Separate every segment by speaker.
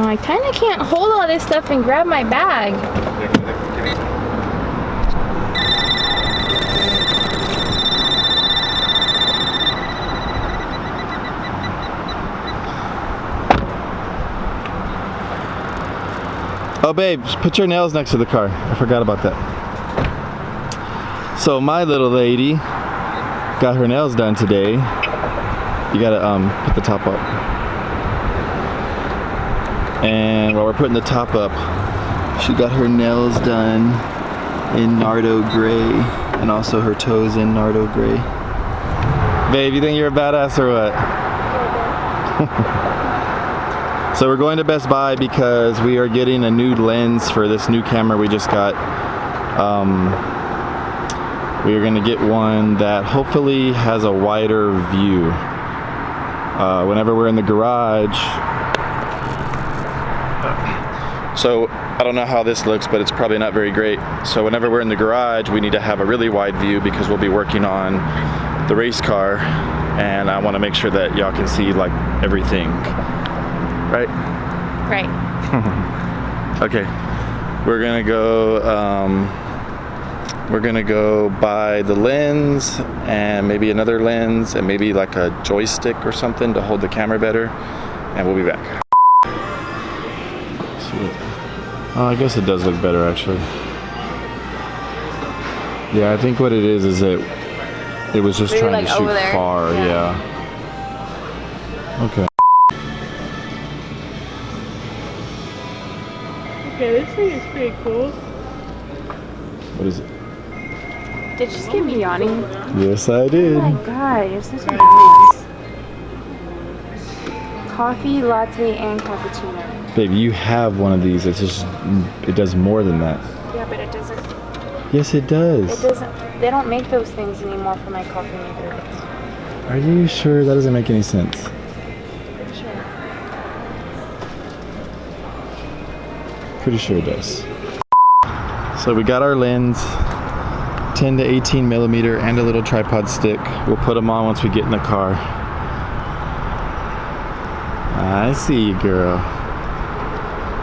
Speaker 1: I kind of can't hold all this stuff and grab my bag.
Speaker 2: Oh babe, just put your nails next to the car. I forgot about that. So my little lady got her nails done today. You gotta put the top up. And while we're putting the top up, she got her nails done in Nardo Gray and also her toes in Nardo Gray. Babe, you think you're a badass or what? So we're going to Best Buy because we are getting a new lens for this new camera we just got. We are going to get one that hopefully has a wider view. Whenever we're in the garage, so I don't know how this looks, but it's probably not very great. So whenever we're in the garage, we need to have a really wide view because we'll be working on the race car, and I want to make sure that y'all can see like everything. Right?
Speaker 1: Right.
Speaker 2: Okay. We're gonna go buy the lens and maybe another lens and maybe like a joystick or something to hold the camera better, and we'll be back. Oh, I guess it does look better actually. Yeah, I think what it is that it was just trying to shoot far. Yeah. Okay.
Speaker 1: Okay, this thing is pretty cool.
Speaker 2: What is it?
Speaker 1: Did you just get me yawning?
Speaker 2: Yes, I did.
Speaker 1: Oh my god, you're such a nice. Coffee, latte, and cappuccino.
Speaker 2: Babe, you have one of these. It's just, it does more than that.
Speaker 1: Yeah, but it doesn't.
Speaker 2: Yes, it does.
Speaker 1: It doesn't. They don't make those things anymore for my coffee maker.
Speaker 2: Are you sure? That doesn't make any sense.
Speaker 1: Pretty sure.
Speaker 2: Pretty sure it does. So we got our lens, 10 to 18 millimeter, and a little tripod stick. We'll put them on once we get in the car. I see you, girl.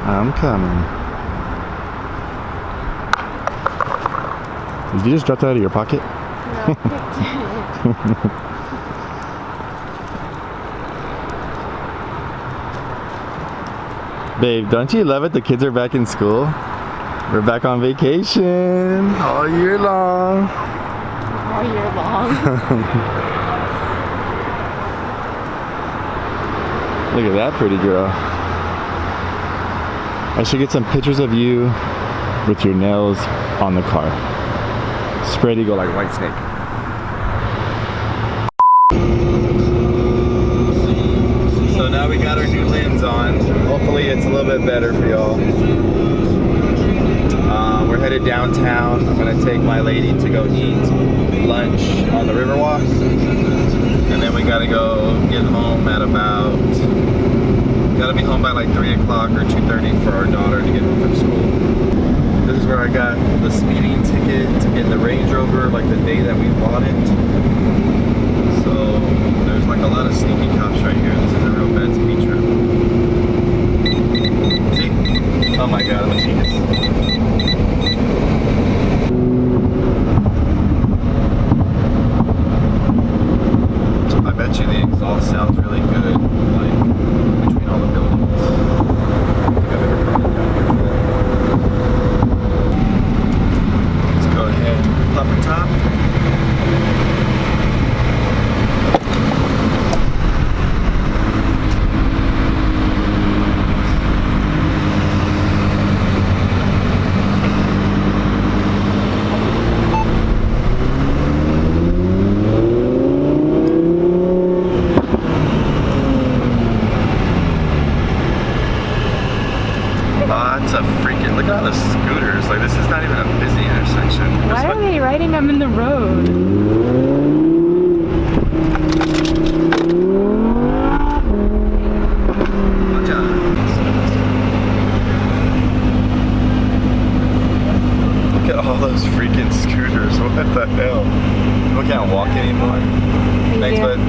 Speaker 2: I'm coming. Did you just drop that out of your pocket?
Speaker 1: No.
Speaker 2: Babe, don't you love it? The kids are back in school. We're back on vacation all year long.
Speaker 1: All year long.
Speaker 2: Look at that pretty girl. I should get some pictures of you with your nails on the car. Spread eagle like White Snake. So now we got our new lens on. Hopefully it's a little bit better for y'all. We're headed downtown. I'm gonna take my lady to go eat lunch on the Riverwalk. And then we gotta go get home at about, gotta be home by like 3 o'clock or 2:30 for our daughter to get home from school. This is where I got the speeding ticket to get the Range Rover like the day that we bought it. So there's like a lot of sneaky cops right here. This is a real bad speed trap. See? Oh my god, I'm a genius. I bet you the exhaust sounds really good, like between all the buildings. I think I've ever brought it down here for that. Let's go ahead and pop the top. Lots of freaking, look at all the scooters. Like, this is not even a busy intersection.
Speaker 1: Why are they riding them in the road?
Speaker 2: Watch out. Look at all those freaking scooters. What the hell? People can't walk anymore. Thanks, bud.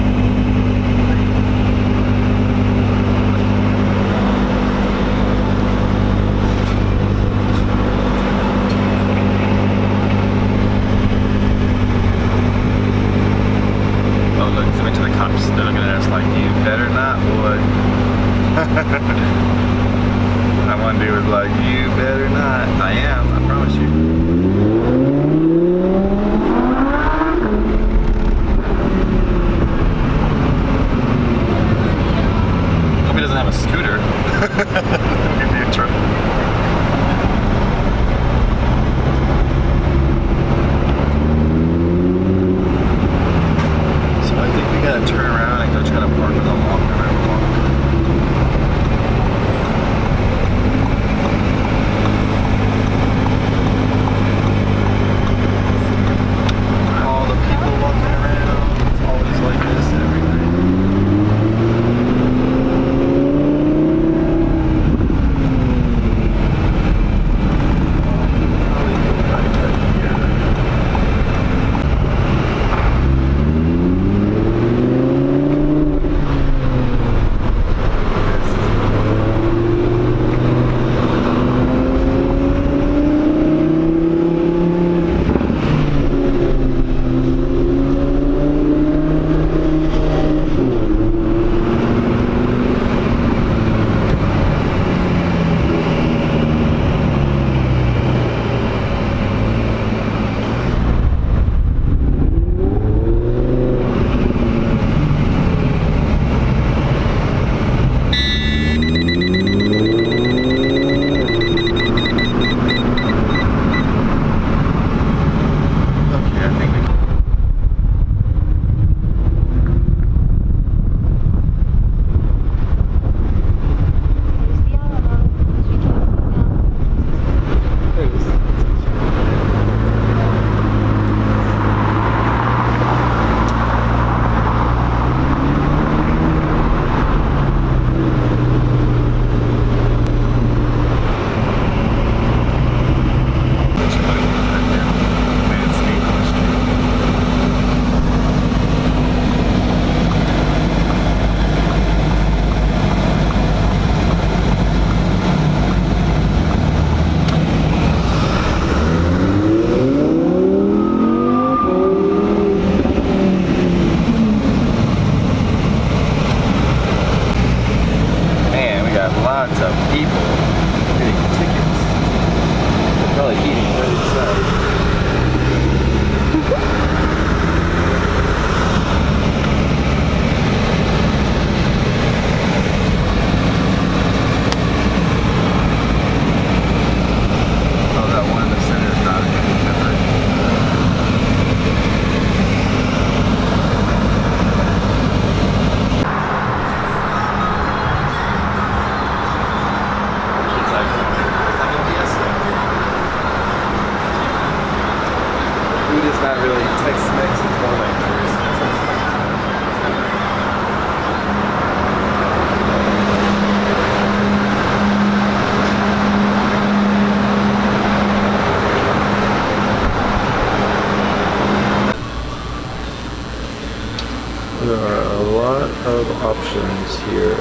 Speaker 2: There are a lot of options here.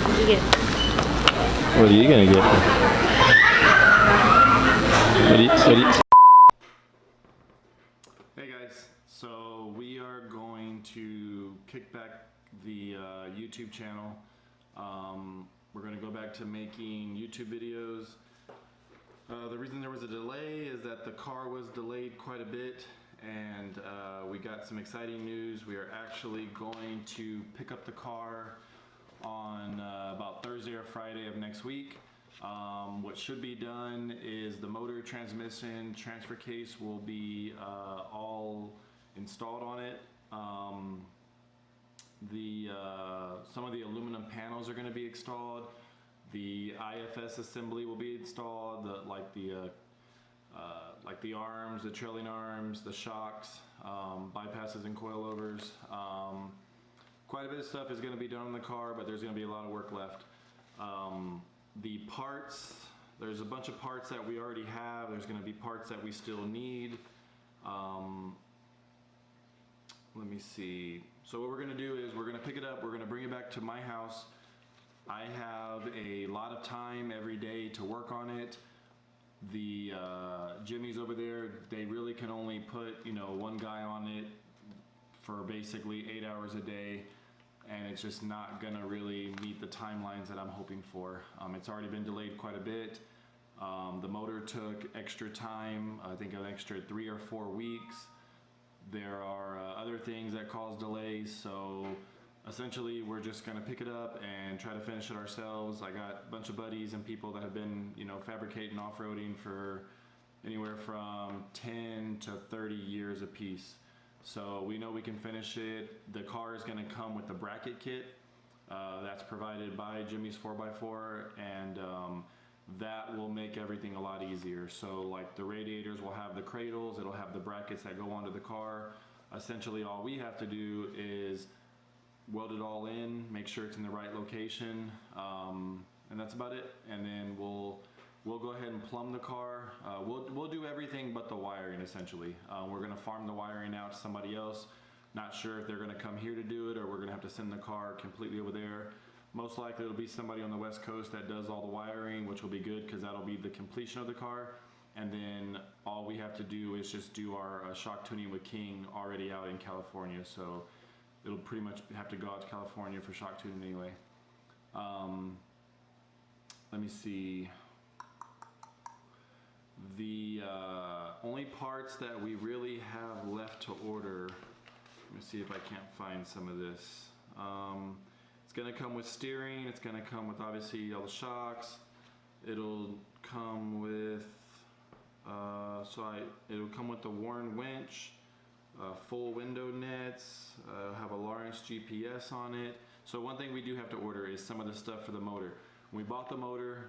Speaker 1: What do you get?
Speaker 2: What are you gonna get? What do you... Hey guys, so we are going to kick back the YouTube channel. We're gonna go back to making YouTube videos. The reason there was a delay is that the car was delayed quite a bit, and we got some exciting news. We are actually going to pick up the car on about Thursday or Friday of next week. What should be done is the motor, transmission, transfer case will be all installed on it. Some of the aluminum panels are going to be installed. The IFS assembly will be installed, like the arms, the trailing arms, the shocks, bypasses and coilovers. Quite a bit of stuff is going to be done on the car, but there's going to be a lot of work left. The parts, there's a bunch of parts that we already have. There's going to be parts that we still need. Let me see. So what we're going to do is we're going to pick it up. We're going to bring it back to my house. I have a lot of time every day to work on it. The Jimmy's over there, they really can only put, you know, one guy on it for basically 8 hours a day, and it's just not gonna really meet the timelines that I'm hoping for. It's already been delayed quite a bit. The motor took extra time, I think an extra 3 or 4 weeks. There are other things that cause delays, so essentially we're just gonna pick it up and try to finish it ourselves. I got a bunch of buddies and people that have been, you know, fabricating off-roading for anywhere from 10 to 30 years apiece. So we know we can finish it. The car is gonna come with the bracket kit that's provided by Jimmy's 4x4, and that will make everything a lot easier. So like the radiators will have the cradles, it'll have the brackets that go onto the car. Essentially all we have to do is weld it all in, make sure it's in the right location, and that's about it. And then we'll go ahead and plumb the car. We'll do everything but the wiring essentially. We're gonna farm the wiring out to somebody else. Not sure if they're gonna come here to do it or we're gonna have to send the car completely over there. Most likely it'll be somebody on the West Coast that does all the wiring, which will be good because that'll be the completion of the car. And then all we have to do is just do our shock tuning with King already out in California. So it'll pretty much have to go out to California for shock tuning anyway. Let me see. The only parts that we really have left to order, let me see if I can't find some of this. It's gonna come with steering, it's gonna come with obviously all the shocks. It'll come with, it'll come with the Warren winch, full window nets, have a Lawrence GPS on it. So one thing we do have to order is some of the stuff for the motor. When we bought the motor,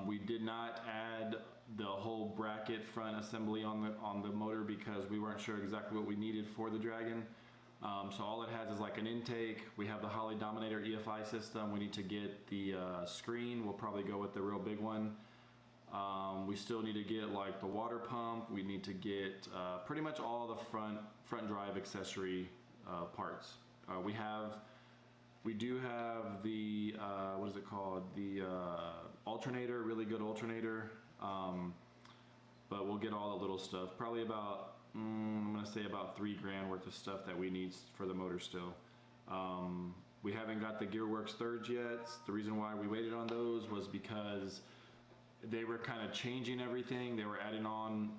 Speaker 2: we did not add the whole bracket front assembly on the motor because we weren't sure exactly what we needed for the Dragon. So all it has is like an intake. We have the Holley Dominator EFI system. We need to get the screen. We'll probably go with the real big one. We still need to get like the water pump. We need to get pretty much all the front drive accessory parts. We do have the what is it called? The alternator, really good alternator. But we'll get all the little stuff. Probably about I'm gonna say about $3 grand worth of stuff that we need for the motor still. We haven't got the Gearworks thirds yet. The reason why we waited on those was because they were kind of changing everything. They were adding on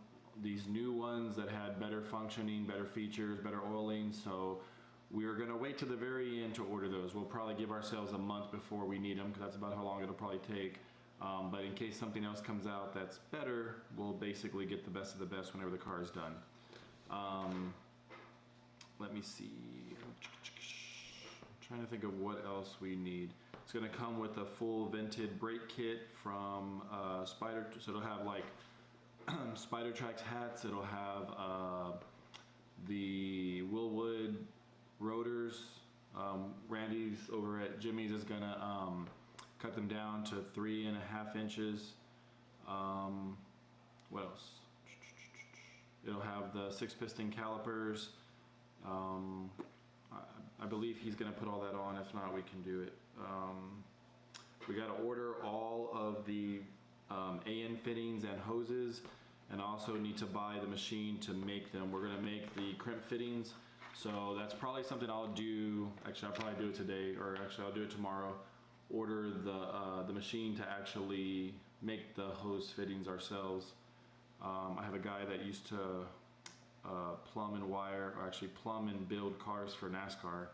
Speaker 2: these new ones that had better functioning, better features, better oiling. So we are gonna wait to the very end to order those. We'll probably give ourselves a month before we need them because that's about how long it'll probably take. But in case something else comes out that's better, we'll basically get the best of the best whenever the car is done. Let me see. I'm trying to think of what else we need. It's going to come with a full vented brake kit from Spider. So it'll have like Spider Tracks hats. It'll have the Willwood rotors. Randy's over at Jimmy's is going to cut them down to 3.5 inches. What else? It'll have the 6-piston calipers. I believe he's gonna put all that on. If not, we can do it. We gotta order all of the AN fittings and hoses, and also need to buy the machine to make them. We're gonna make the crimp fittings, so that's probably something I'll do. Actually, I'll probably do it today, or actually I'll do it tomorrow. Order the machine to actually make the hose fittings ourselves. I have a guy that used to plumb and wire, or actually plumb and build cars for NASCAR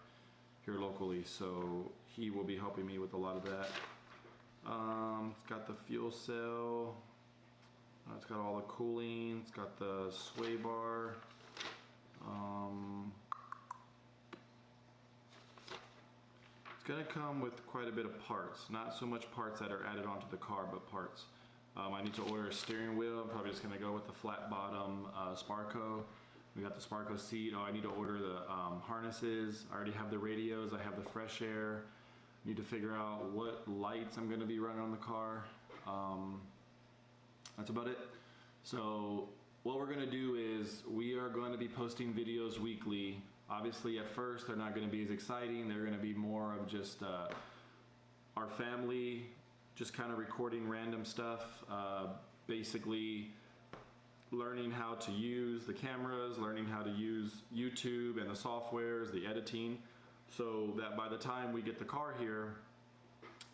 Speaker 2: here locally, so he will be helping me with a lot of that. It's got the fuel cell, it's got all the cooling, it's got the sway bar. It's gonna come with quite a bit of parts, not so much parts that are added onto the car, but parts. I need to order a steering wheel. I'm probably just gonna go with the flat bottom Sparco. We got the Sparco seat. Oh, I need to order the harnesses. I already have the radios. I have the fresh air. Need to figure out what lights I'm gonna be running on the car. That's about it. So what we're gonna do is we are going to be posting videos weekly. Obviously at first they're not gonna be as exciting. They're gonna be more of just our family, just kind of recording random stuff, basically learning how to use the cameras, learning how to use YouTube and the softwares, the editing, so that by the time we get the car here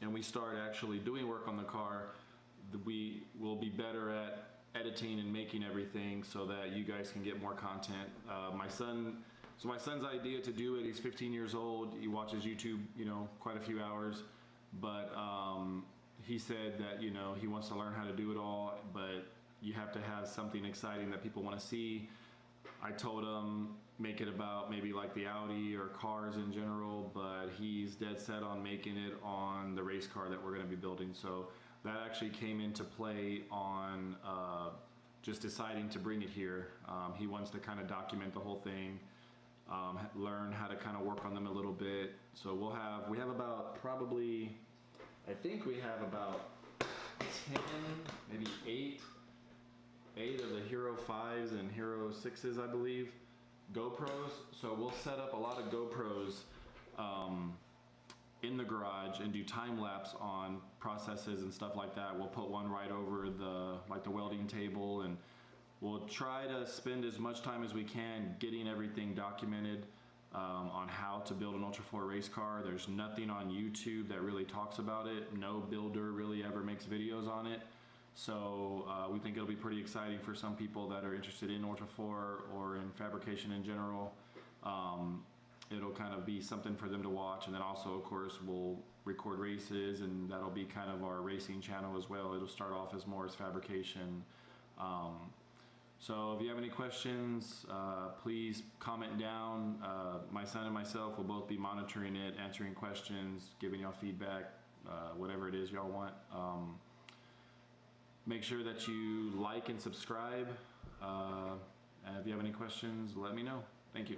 Speaker 2: and we start actually doing work on the car, we will be better at editing and making everything so that you guys can get more content. My son's idea to do it, he's 15 years old, he watches YouTube, you know, quite a few hours, but he said that, you know, he wants to learn how to do it all, but you have to have something exciting that people want to see. I told him make it about maybe like the Audi or cars in general, but he's dead set on making it on the race car that we're going to be building. So that actually came into play on just deciding to bring it here. He wants to kind of document the whole thing, learn how to kind of work on them a little bit. So we have about probably, I think we have about 10, maybe 8 of the Hero 5s and Hero 6s, I believe, GoPros. So we'll set up a lot of GoPros in the garage and do time lapse on processes and stuff like that. We'll put one right over the welding table, and we'll try to spend as much time as we can getting everything documented on how to build an Ultra4 race car. There's nothing on YouTube that really talks about it. No builder really ever makes videos on it. So we think it'll be pretty exciting for some people that are interested in Ultra4 or in fabrication in general. It'll kind of be something for them to watch, and then also, of course, we'll record races, and that'll be kind of our racing channel as well. It'll start off as more as fabrication. So if you have any questions, please comment down. My son and myself will both be monitoring it, answering questions, giving y'all feedback, whatever it is y'all want. Make sure that you like and subscribe. And if you have any questions, let me know. Thank you.